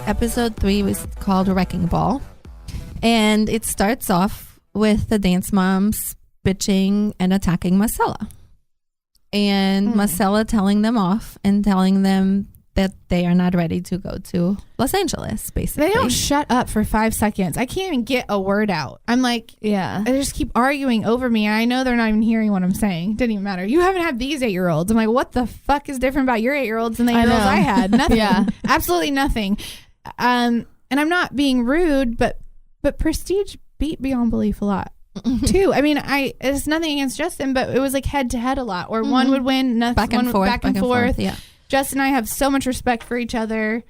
Episode 3 was called Wrecking Ball. And it starts off with the dance moms bitching and attacking Marcella. And Marcella telling them off and telling them that they are not ready to go to Los Angeles, basically. They don't shut up for 5 seconds. I can't even get a word out. I'm like, Yeah. they just keep arguing over me. And I know they're not even hearing what I'm saying. Didn't even matter. You haven't had these 8-year-olds. I'm like, what the fuck is different about your 8-year-olds than the 8-year-olds I had? Nothing. Yeah. Absolutely nothing. And I'm not being rude, but Prestige beat Beyond Belief a lot. Too. I mean, it's nothing against Justin, but it was like head to head a lot, or one would win, back and forth. Yeah. Justin and I have so much respect for each other,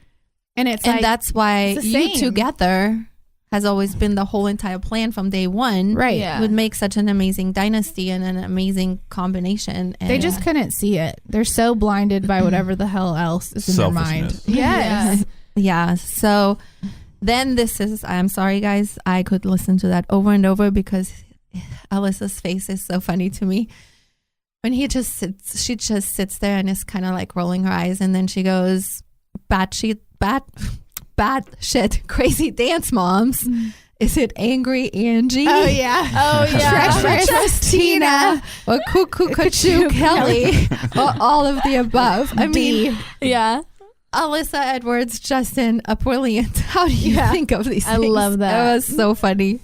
and that's why you same. together has always been the whole entire plan from day one. Right. Yeah. Would make such an amazing dynasty and an amazing combination. And They just couldn't see it. They're so blinded by whatever the hell else is in their mind. Selfishness. Yes. Yeah. So then I'm sorry guys, I could listen to that over and over because Alyssa's face is so funny to me. When she just sits there and is kind of like rolling her eyes, and then she goes, batshit crazy dance moms. Is it angry Anjie? Oh yeah. TreacherousTina or Coocoo Katschoo Kelly or all of the above. I mean, Yeah. Alyssa, Edwards, Justin, brilliant. How do you think of these things? I love that. It was so funny.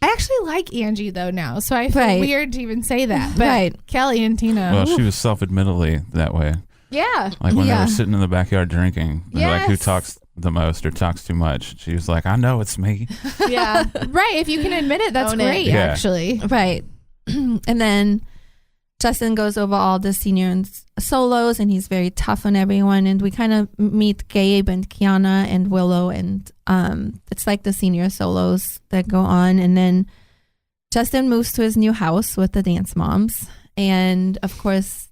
I actually like Anjie though now, so I feel weird to even say that. But Right. Kelly and Tina. Well, she was self-admittedly that way. Yeah. Like when they Yeah. were sitting in the backyard drinking, they're like, who Yes. talks the most or talks too much? She was like, I know it's me. Yeah. Right. If you can admit it, that's Own it. great. Yeah. Actually. Right. And then Justin goes over all the senior solos, and he's very tough on everyone. And we kind of meet Gabe and Kiana and Willow, and it's like the senior solos that go on. And then Justin moves to his new house with the dance moms. And of course,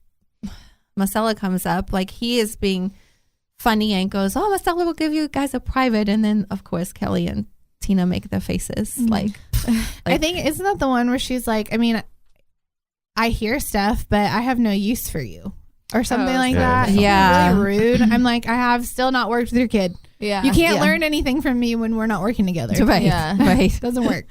Marcella comes up. Like, he is being funny and goes, oh, Marcella will give you guys a private. And then, of course, Kelly and Tina make their faces. Like, I think, isn't that the one where she's like, I mean, I hear stuff, but I have no use for you, or something like yeah, that. yeah. Really rude. I'm like, I have still not worked with your kid. Yeah. You can't Yeah. learn anything from me when we're not working together. right. Yeah. Right. Doesn't work.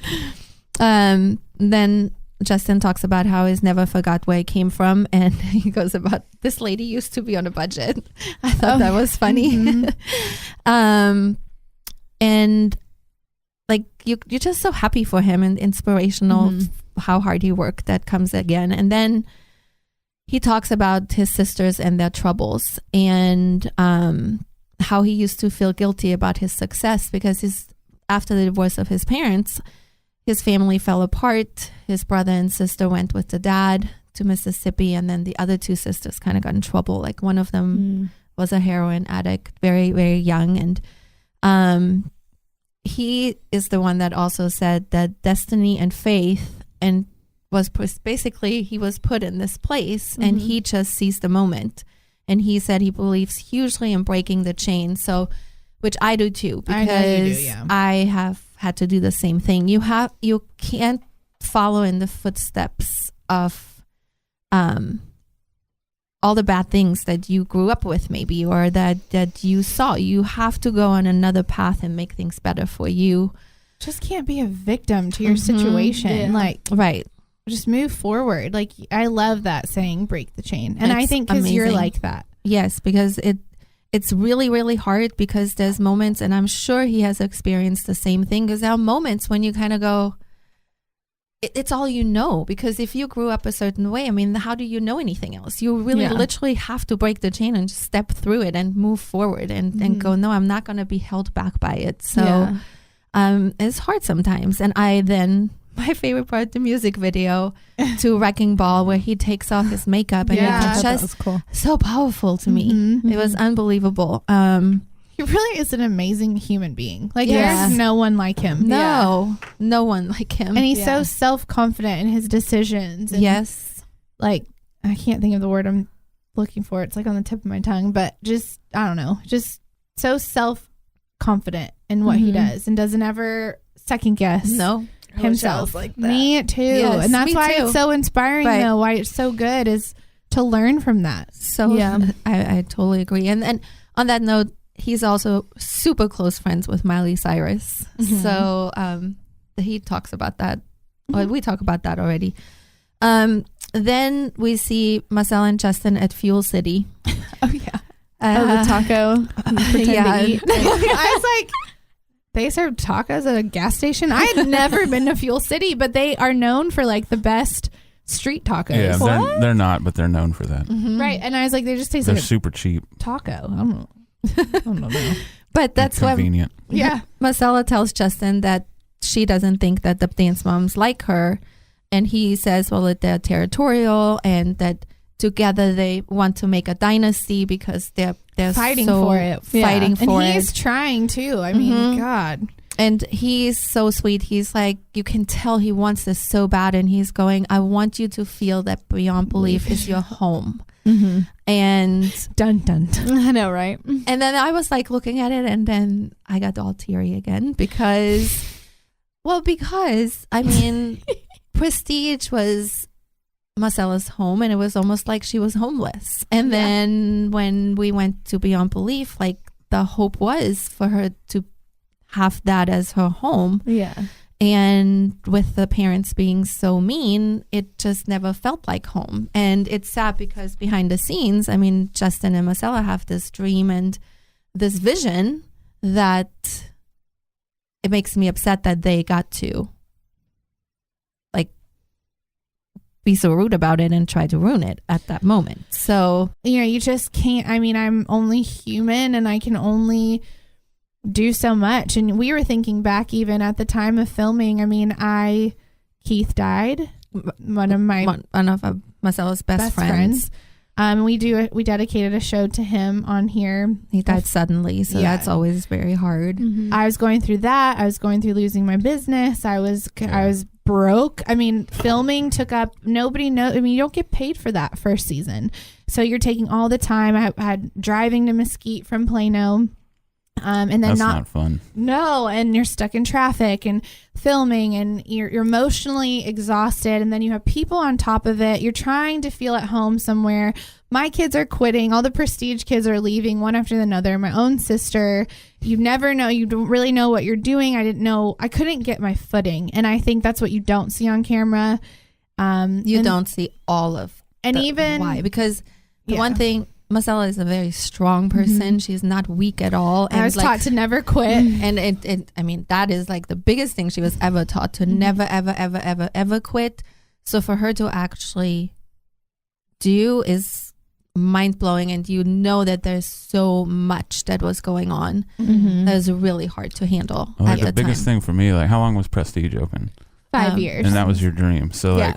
Then Justin talks about how he's never forgot where he came from, and he goes about, this lady used to be on a budget. I thought that was funny. And like, you're just so happy for him and inspirational how hard he worked. That comes again. And then he talks about his sisters and their troubles, and how he used to feel guilty about his success because after the divorce of his parents, his family fell apart. His brother and sister went with the dad to Mississippi, and then the other 2 sisters kind of got in trouble. Like, one of them was a heroin addict, very, very young. And he is the one that also said that destiny and faith, and was basically, he was put in this place and he just seized the moment. And he said he believes hugely in breaking the chain. So, which I do too, I know you do, because yeah. I have had to do the same thing. You can't follow in the footsteps of all the bad things that you grew up with, maybe, or that you saw. You have to go on another path and make things better for you. Just can't be a victim to your situation. Yeah. Like, Right. just move forward. Like, I love that saying, break the chain. And I It's think because you're amazing. like that. Yes, because it's really, really hard, because there's moments, and I'm sure he has experienced the same thing, because there are moments when you kind of go, it's all you know, because if you grew up a certain way, I mean, how do you know anything else? You really literally have to break the chain and just step through it and move forward and go, no, I'm not going to be held back by it. So it's hard sometimes. And my favorite part, the music video to Wrecking Ball, where he takes off his makeup, and it's that just was cool. so powerful to me. It was unbelievable. He really is an amazing human being. Like, Yeah. there's no one like him. No one like him. And he's so self-confident in his decisions. And yes. like, I can't think of the word I'm looking for. It's like on the tip of my tongue, but just, I don't know, just so self-confident in what he does, and doesn't ever second guess himself. like that. Me too. Yes, and that's me why too. it's so inspiring, Right. though, why it's so good is to learn from that. So I totally agree. And on that note, he's also super close friends with Miley Cyrus. So he talks about that. Well, we talk about that already. Then we see Marcella and Justin at Fuel City. Oh yeah. The taco. Yeah. To eat. I was like, they serve tacos at a gas station. I had never been to Fuel City, but they are known for like the best street tacos. Yeah, they're not, but they're known for that. Right. And I was like, they just taste They're like super cheap. taco. I don't know. But that's why convenient. Yeah. Marcella tells Justin that she doesn't think that the dance moms like her. And he says, well, that they're territorial and that together they want to make a dynasty because they're fighting so for it. Fighting for it. And he's trying too. I mean, God. And he's so sweet. He's like, you can tell he wants this so bad. And he's going, I want you to feel that Beyond Belief is your home. And dun dun. I know, right? And then I was like looking at it and then I got all teary again because I mean, Prestige was Marcella's home and it was almost like she was homeless. And then when we went to Beyond Belief, like the hope was for her to have that as her home. Yeah. And with the parents being so mean, it just never felt like home. And it's sad because behind the scenes, I mean, Justin and Marcella have this dream and this vision that it makes me upset that they got to like be so rude about it and try to ruin it at that moment. So, you know, you just can't. I mean, I'm only human and I can only do so much. And we were thinking back even at the time of filming. I mean, Keith died, one of Marcella's best friends. We dedicated a show to him on here. He died suddenly, so that's always very hard. I was going through that. I was going through losing my business. I was broke. I mean, filming took up, nobody knows. I mean, you don't get paid for that first season. So you're taking all the time. I had driving to Mesquite from Plano. And then that's not fun. No, and you're stuck in traffic and filming and you're emotionally exhausted, and then you have people on top of it. You're trying to feel at home somewhere. My kids are quitting. All the Prestige kids are leaving one after another. My own sister. You never know. You don't really know what you're doing. I didn't know. I couldn't get my footing, and I think that's what you don't see on camera. You don't see all of even why, because the one thing, Marcella is a very strong person. She's not weak at all. And I was taught to never quit. And I mean, that is like the biggest thing she was ever taught, to never, ever, ever, ever, ever quit. So for her to actually do is mind blowing. And you know that there's so much that was going on that is really hard to handle at the biggest thing for me, like, how long was Prestige open? 5 years. And that was your dream. So like,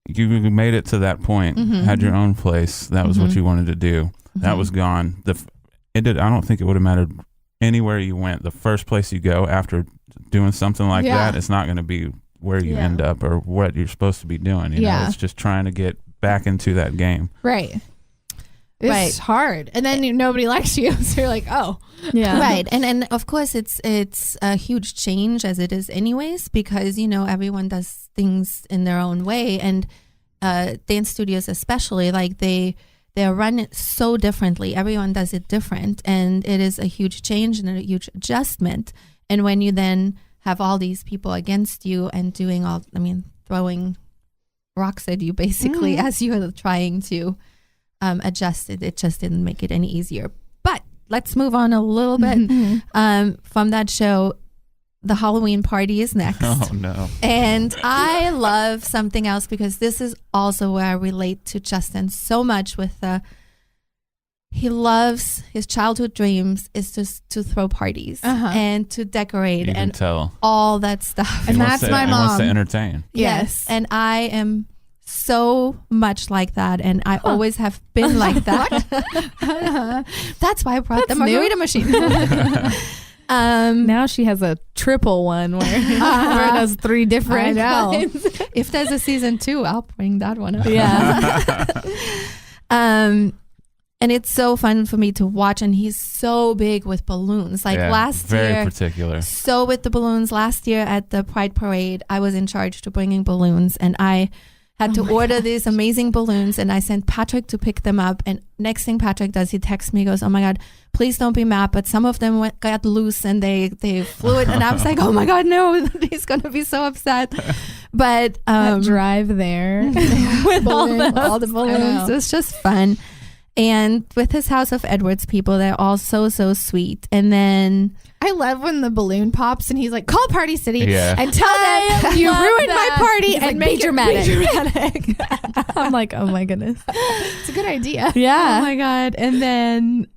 you made it to that point, had your own place. That was what you wanted to do. That was gone. I don't think it would have mattered anywhere you went. The first place you go after doing something like that, it's not going to be where you end up or what you're supposed to be doing. You know, it's just trying to get back into that game. Right. It's hard. And then nobody likes you. So you're like, oh. Yeah. Right. And of course it's a huge change, as it is anyways, because, you know, everyone does things in their own way. And dance studios especially, like they're run so differently. Everyone does it different. And it is a huge change and a huge adjustment. And when you then have all these people against you and throwing rocks at you basically as you're trying to adjust it just didn't make it any easier. But let's move on a little bit from that show. The Halloween party is next. Oh no. And I love something else, because this is also where I relate to Justin so much with he loves, his childhood dreams is just to throw parties and to decorate and all that stuff. And that's my mom. He wants to entertain. Yes. And I am so much like that, and I always have been like that. That's why I brought the margarita machine. Now she has a triple one where it has 3 different kinds. If there's a season 2, I'll bring that one up. Yeah. And it's so fun for me to watch, and he's so big with balloons. Like last year, very particular. So with the balloons, last year at the Pride Parade, I was in charge to bringing balloons, and I had to order these amazing balloons, and I sent Patrick to pick them up. And next thing Patrick does, he texts me, goes, "Oh my God, please don't be mad, but some of them got loose and they flew it." And I was like, "Oh my God, no, he's going to be so upset." But that drive there with all the balloons, it was just fun. And with his House of Edwards people, they're all so sweet. And then I love when the balloon pops and he's like, "Call Party City and tell them you ruined my party and make it dramatic." I'm like, oh my goodness, it's a good idea. Yeah. Oh my God. And then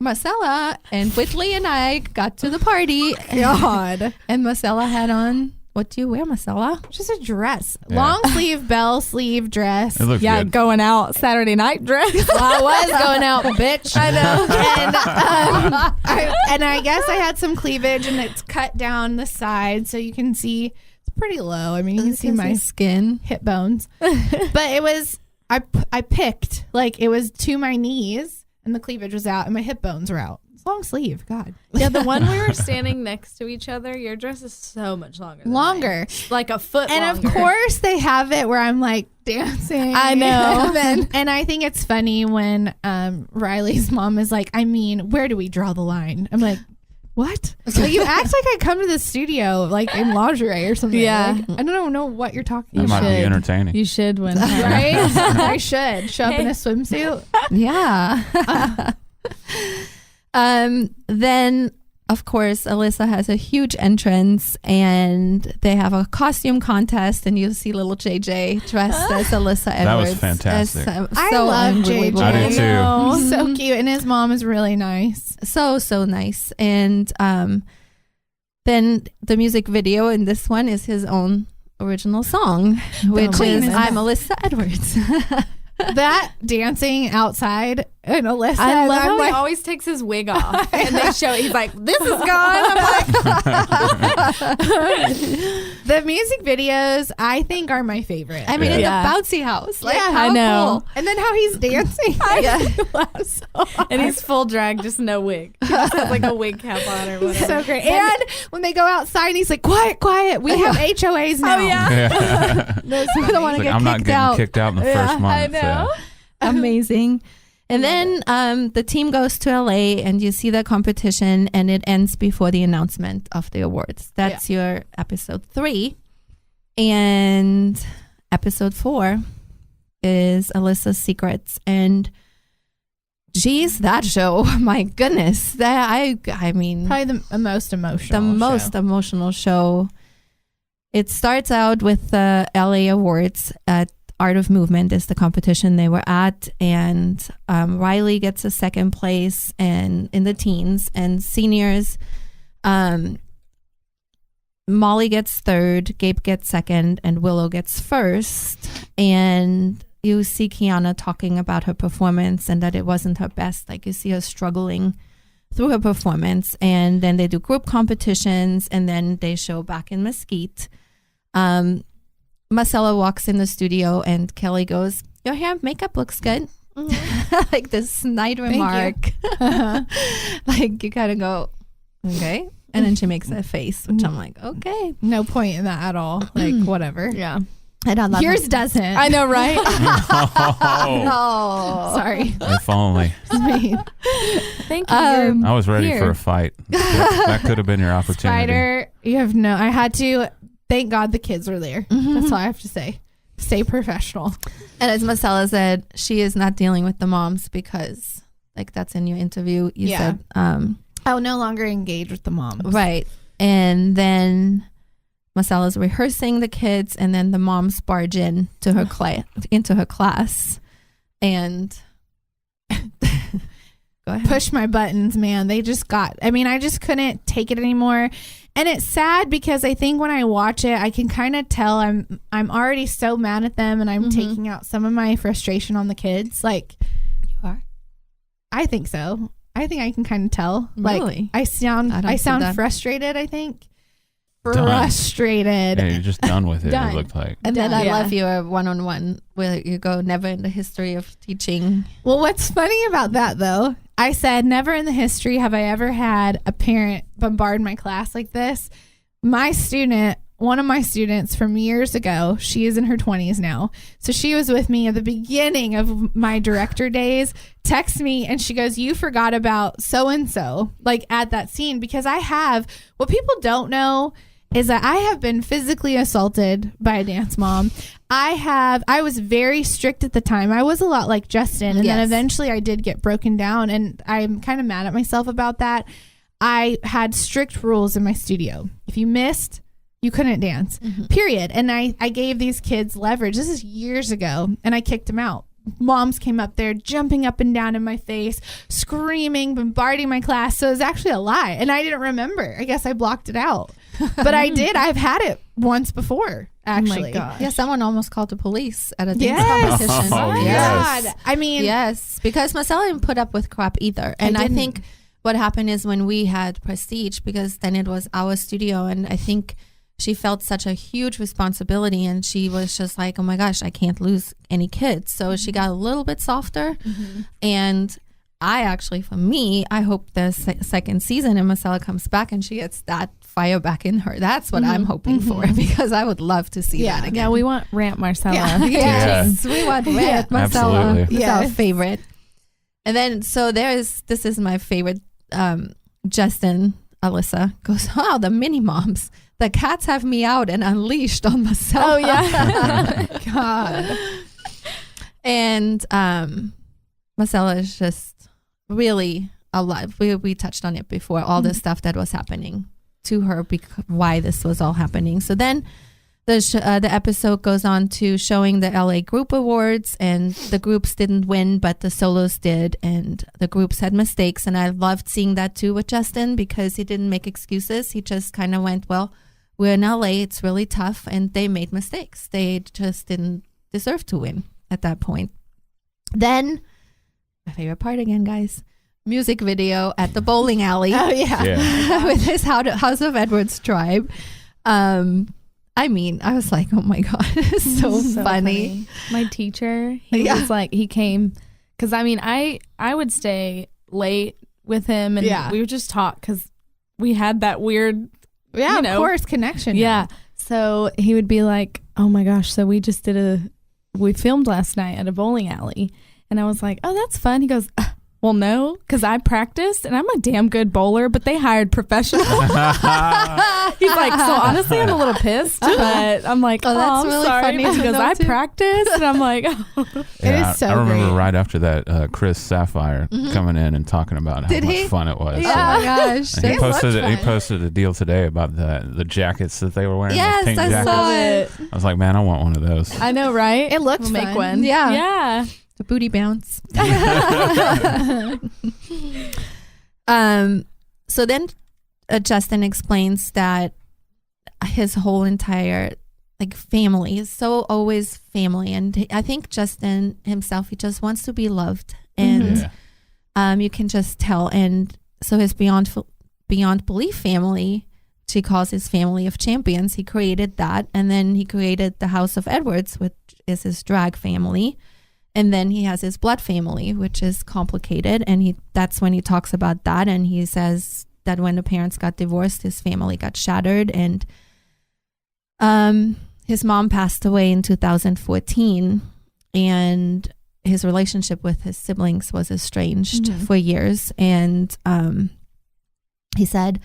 Marcella and Whitley and I got to the party. God. And Marcella had on, what do you wear, Marcella? Just a dress. Long sleeve, bell sleeve dress. It looked good. Going out Saturday night dress. Well, I was going out, bitch. I know. And I guess I had some cleavage, and it's cut down the side so you can see it's pretty low. I mean, you can see my skin, hip bones. But it was, I picked, like, it was to my knees, and the cleavage was out, and my hip bones were out. It's long sleeve. God. Yeah, the one we were standing next to each other, your dress is so much longer than mine. Like a foot and longer. Of course they have it where I'm like dancing. I know. And I think it's funny when Riley's mom is like, "I mean, where do we draw the line?" I'm like, "What?" Like, you act like I come to the studio like in lingerie or something. Yeah. Like, I don't know what you're talking That about. might be entertaining. You should win. Right? I should show up in a swimsuit. Yeah. Then of course Alyssa has a huge entrance, and they have a costume contest, and you see little JJ dressed as Alyssa Edwards. That was fantastic. I love JJ. I do too. He's so cute, and his mom is really nice. So nice. And then the music video in this one is his own original song, which is "I'm Alyssa Edwards." That dancing outside and Alyssa. I love how he always takes his wig off and they show he's like, "This is gone." I'm like, the music videos I think are my favorite. I mean, in the bouncy house. Like, yeah, how I know. cool. And then how he's dancing. and he's full drag, just no wig. He just has like a wig cap on or whatever. So great. And when they go outside, he's like, "Quiet. We have HOAs now." Oh yeah. We don't want to get I'm not kicked getting out. kicked out in the first month. I know. So. Amazing. And then the team goes to LA, and you see the competition, and it ends before the announcement of the awards. That's your episode 3. And episode 4 is Alyssa's Secrets. And geez, that show, my goodness. I mean, probably the most emotional. The most emotional show. It starts out with the LA Awards at Art of Movement is the competition they were at, and Riley gets a second place and in the teens, and seniors, Molly gets third, Gabe gets second, and Willow gets first. And you see Kiana talking about her performance and that it wasn't her best. Like, you see her struggling through her performance. And then they do group competitions, and then they show back in Mesquite. Marcella walks in the studio, and Kelly goes, "Your hair and makeup looks good." Like this snide remark. Like, you gotta go, "Okay." And then she makes that face, which I'm like, okay. No point in that at all. Like, whatever. Yeah. I don't love Yours doesn't. I know, right? No. Sorry. If only. Thank you. I was ready for a fight. That could have been your opportunity. Spider, you have no. I had to. Thank God the kids were there. That's all I have to say. Stay professional. And as Marcella said, she is not dealing with the moms because, like, that's in your interview. You said, I'll no longer engage with the moms. Right. And then Marcella's rehearsing the kids, and then the moms barge in to her into her class, and go ahead. Push my buttons, man. They just got. I mean, I just couldn't take it anymore. And it's sad because I think when I watch it, I can kind of tell I'm already so mad at them, and I'm taking out some of my frustration on the kids. Like, you are? I think so. I think I can kind of tell. Really? Like, I sound frustrated, I think. Frustrated. Yeah, you're just done with it, Done. it looked like. And then I love your one-on-one where you go, "Never in the history of teaching." Well, what's funny about that, though, I said, never in the history have I ever had a parent bombard my class like this. My student one of my students from years ago, she is in her 20s now. So she was with me at the beginning of my director days, texts me and she goes, you forgot about so-and-so, like at that scene, because what people don't know is that I have been physically assaulted by a dance mom. I was very strict at the time. I was a lot like Justin. And then eventually I did get broken down, and I'm kind of mad at myself about that. I had strict rules in my studio. If you missed, you couldn't dance, period. And I gave these kids leverage. This is years ago, and I kicked them out. Moms came up there jumping up and down in my face, screaming, bombarding my class. So it was actually a lie. And I didn't remember. I guess I blocked it out. But I did. I've had it once before, actually. Oh my God. Yeah, someone almost called the police at a dance competition. Oh, yes. God. I mean, yes, because Marcella didn't put up with crap either. And I think what happened is when we had Prestige, because then it was our studio, and I think she felt such a huge responsibility, and she was just like, oh my gosh, I can't lose any kids. So she got a little bit softer. And I actually, for me, I hope the second season and Marcella comes back and she gets that fire back in her. That's what I'm hoping for, because I would love to see that again. Yeah, we want Rant Marcella. Yes, we want Rant Marcella. Absolutely. It's our favorite. And then, so this is my favorite. Justin, Alyssa goes, oh, the mini moms. The cats have me out and unleashed on Marcella. Oh, yeah. God. And Marcella is just really alive. We touched on it before, all the stuff that was happening to her, why this was all happening. So then the episode goes on to showing the LA Group Awards, and the groups didn't win, but the solos did, and the groups had mistakes. And I loved seeing that too with Justin, because he didn't make excuses. He just kind of went, well, we're in LA, it's really tough, and they made mistakes. They just didn't deserve to win at that point. Then, my favorite part again, guys, music video at the bowling alley. Oh, yeah. With his House of Edwards tribe. I mean, I was like, oh my God, it's so funny. My teacher, he was like, he came, because I mean, I would stay late with him, and we would just talk, because we had that weird, of course, connection. Yeah. So he would be like, oh my gosh, so we filmed last night at a bowling alley. And I was like, oh, that's fun. He goes, well, no, because I practiced and I'm a damn good bowler, but they hired professionals. He's like, so honestly, I'm a little pissed, but I'm like, oh, that's really sorry. Funny. He goes, I practiced, and I'm like, oh. It is so I remember great. right after that, Chris Sapphire coming in and talking about how much fun it was. Yeah. Oh my gosh. He posted a deal today about the jackets that they were wearing. Yes, pink I jackets. saw it. I was like, man, I want one of those. I know, right? It looked we'll fun. Make one. Yeah. Yeah. The booty bounce. So then Justin explains that his whole entire family is so always family, and I think Justin himself, he just wants to be loved, and you can just tell. And so his beyond belief family, she calls his family of champions. He created that, and then he created the House of Edwards, which is his drag family. And then he has his blood family, which is complicated. And that's when he talks about that. And he says that when the parents got divorced, his family got shattered. And his mom passed away in 2014. And his relationship with his siblings was estranged for years. And he said,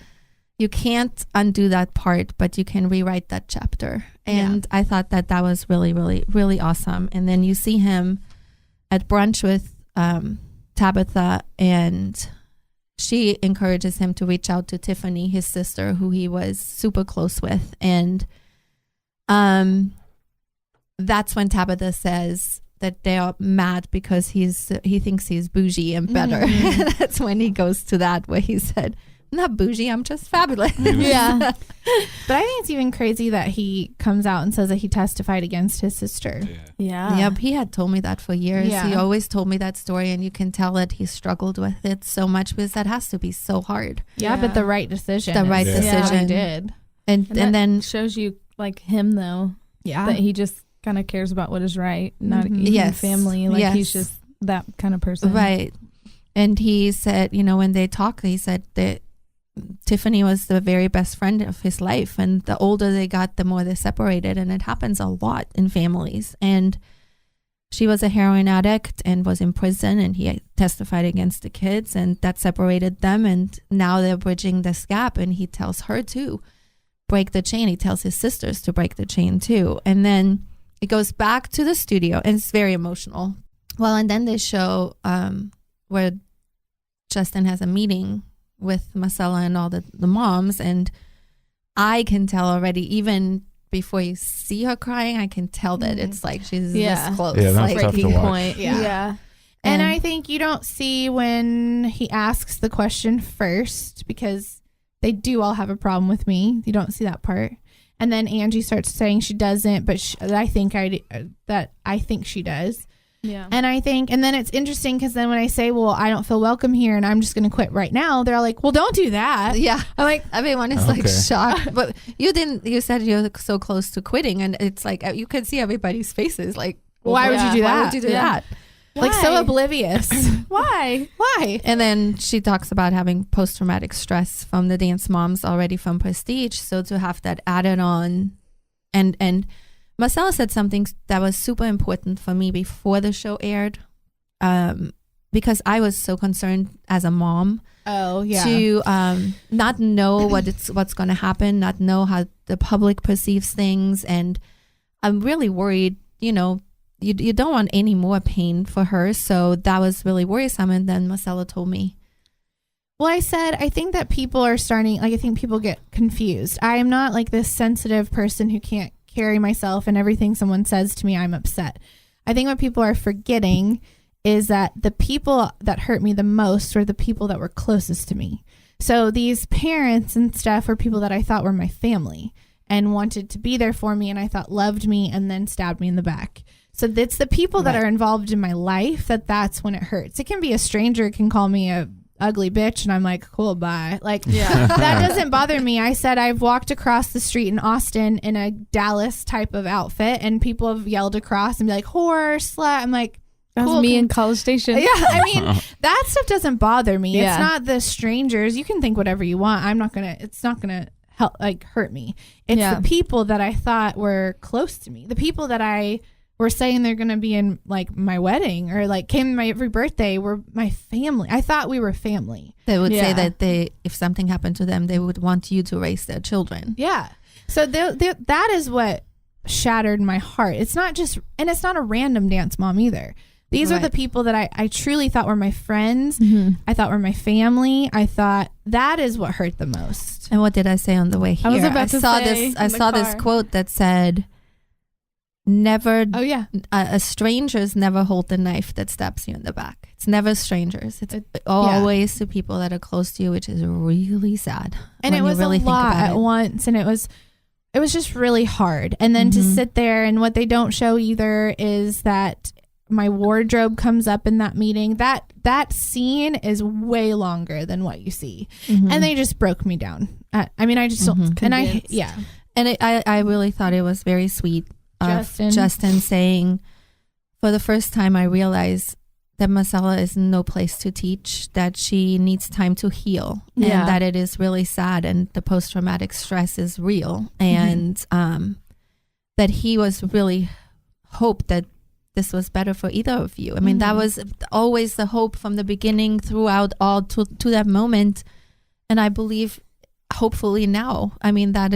you can't undo that part, but you can rewrite that chapter. And I thought that was really, really, really awesome. And then you see him at brunch with Tabitha, and she encourages him to reach out to Tiffany, his sister, who he was super close with. And that's when Tabitha says that they are mad because he thinks he's bougie and better. That's when he goes to that, where he said, I'm not bougie, I'm just fabulous. Yeah. But I think it's even crazy that he comes out and says that he testified against his sister. Yeah. Yep, he had told me that for years. Yeah. He always told me that story, and you can tell that he struggled with it so much, because that has to be so hard. Yeah, but the right decision. The right decision. He did. And then shows you him though. Yeah. That he just kind of cares about what is right, not even family. He's just that kind of person. Right. And he said, when they talked, he said that Tiffany was the very best friend of his life, and the older they got, the more they separated, and it happens a lot in families. And she was a heroin addict and was in prison, and he testified against the kids, and that separated them. And now they're bridging this gap, and he tells her to break the chain. He tells his sisters to break the chain too. And then it goes back to the studio, and it's very emotional. Well, and then they show where Justin has a meeting with Marcella and all the moms, and I can tell already, even before you see her crying, I can tell that it's like she's this close. Yeah, that's like, tough to watch. Point. Yeah. And I think you don't see when he asks the question first, because they do all have a problem with me. You don't see that part. And then Anjie starts saying she doesn't, but I think she does. Yeah. And I think, and then it's interesting because then when I say, well, I don't feel welcome here and I'm just going to quit right now, they're like, well, don't do that. Yeah. I'm like, everyone is like shocked. But you said you're so close to quitting, and it's like you can see everybody's faces like, why would you do that? Why would you do that? Like so oblivious. Why? And then she talks about having post-traumatic stress from the dance moms already from Prestige. So to have that added on, and Marcella said something that was super important for me before the show aired, because I was so concerned as a mom to not know what's going to happen, not know how the public perceives things. And I'm really worried, you don't want any more pain for her. So that was really worrisome. And then Marcella told me. Well, I said, I think that people are starting, like, I think people get confused. I am not like this sensitive person who can't carry myself, and everything someone says to me, I'm upset. I think what people are forgetting is that the people that hurt me the most were the people that were closest to me. So these parents and stuff were people that I thought were my family and wanted to be there for me, and I thought loved me, and then stabbed me in the back. So it's the people that are involved in my life that's when it hurts. It can be a stranger can call me a ugly bitch, and I'm like, cool, bye. Like, that doesn't bother me. I said I've walked across the street in Austin in a Dallas type of outfit, and people have yelled across and be like, whore, slut. I'm like, that was me in College Station. Yeah, I mean, that stuff doesn't bother me. Yeah. It's not the strangers. You can think whatever you want. It's not gonna help, like, hurt me. It's the people that I thought were close to me. The people that I were saying they're going to be in, like, my wedding or, like, came to my every birthday were my family. I thought we were family. They would say that if something happened to them, they would want you to raise their children. Yeah. So that is what shattered my heart. It's not a random dance mom either. These are the people that I truly thought were my friends. Mm-hmm. I thought were my family. I thought that is what hurt the most. And what did I say on the way here? I saw this quote that said, never strangers never hold the knife that stabs you in the back. It's never strangers. It's always the people that are close to you, which is really sad. And it was really a lot at once, and it was just really hard. And then to sit there, and what they don't show either is that my wardrobe comes up in that meeting. That scene is way longer than what you see, and they just broke me down. I mean, I just don't. And I really thought it was very sweet. Justin saying, for the first time, I realized that Marcella is in no place to teach, that she needs time to heal, and that it is really sad, and the post-traumatic stress is real, and that he was really hoped that this was better for either of you. I mean, that was always the hope from the beginning throughout all to that moment, and I believe hopefully now, I mean, that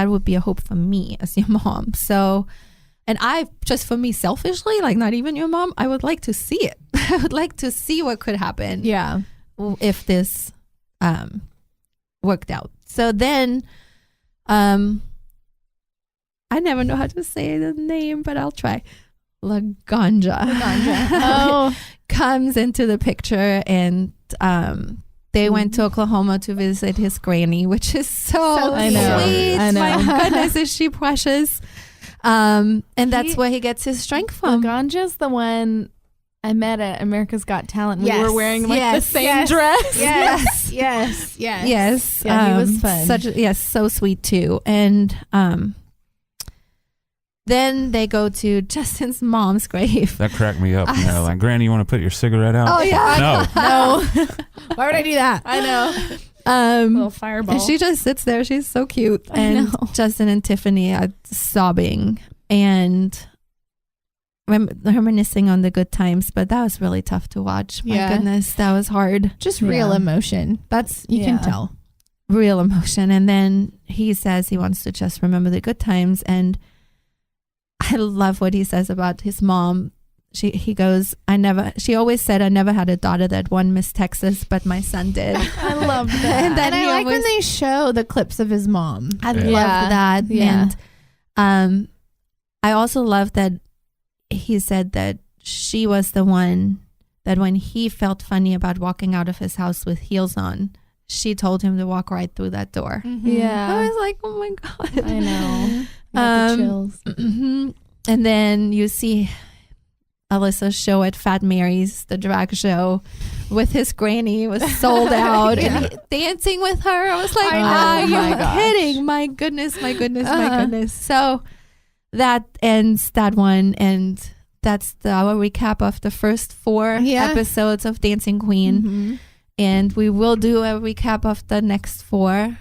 would be a hope for me as your mom. So, and I just, for me selfishly, like, not even your mom, I would like to see it. I would like to see what could happen if this worked out. So then I never know how to say the name, but I'll try. Laganja comes into the picture, and they went to Oklahoma to visit his granny, which is so sweet. I know. My goodness, is she precious. And that's where he gets his strength from. Laganja's the one I met at America's Got Talent. We were wearing the same dress. Yes. Yeah, he was fun. So sweet too. And then they go to Justin's mom's grave. That cracked me up. And they're like, Granny, you want to put your cigarette out? Oh, yeah. No. Why would I do that? I know. Little fireball. And she just sits there. She's so cute. I And know. Justin and Tiffany are sobbing and reminiscing on the good times. But that was really tough to watch. My goodness, that was hard. Just real emotion. You can tell. Real emotion. And then he says he wants to just remember the good times. And I love what he says about his mom. He goes, she always said, I never had a daughter that won Miss Texas, but my son did. I love that. And then And I like when they show the clips of his mom. I love that. Yeah. And I also love that he said that she was the one that when he felt funny about walking out of his house with heels on, she told him to walk right through that door. Yeah. I was like, oh my God. I know. Got the chills. And then you see Alyssa's show at Fat Mary's, the drag show, with his granny. It was sold out. And he, dancing with her. I was like, are you kidding? My goodness, my goodness, my goodness. So that ends that one. And that's our recap of the first 4 episodes of Dancing Queen. And we will do a recap of the next 4.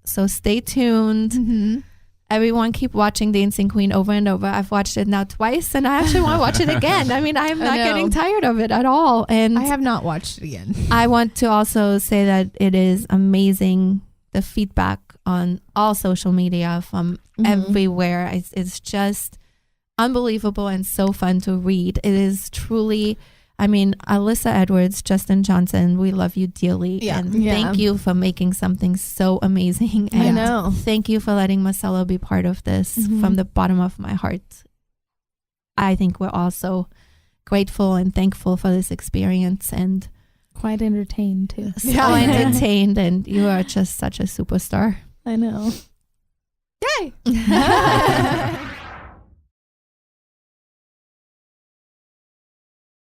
So stay tuned. Everyone keep watching Dancing Queen over and over. I've watched it now twice and I actually want to watch it again. I mean, I'm not getting tired of it at all. And I have not watched it again. I want to also say that it is amazing, the feedback on all social media from everywhere. It's just unbelievable and so fun to read. It is truly, I mean, Alyssa Edwards, Justin Johnson, we love you dearly. And thank you for making something so amazing. And I know. thank you for letting Marcella be part of this from the bottom of my heart. I think we're also grateful and thankful for this experience and quite entertained too. so entertained. And you are just such a superstar. I know. Yay!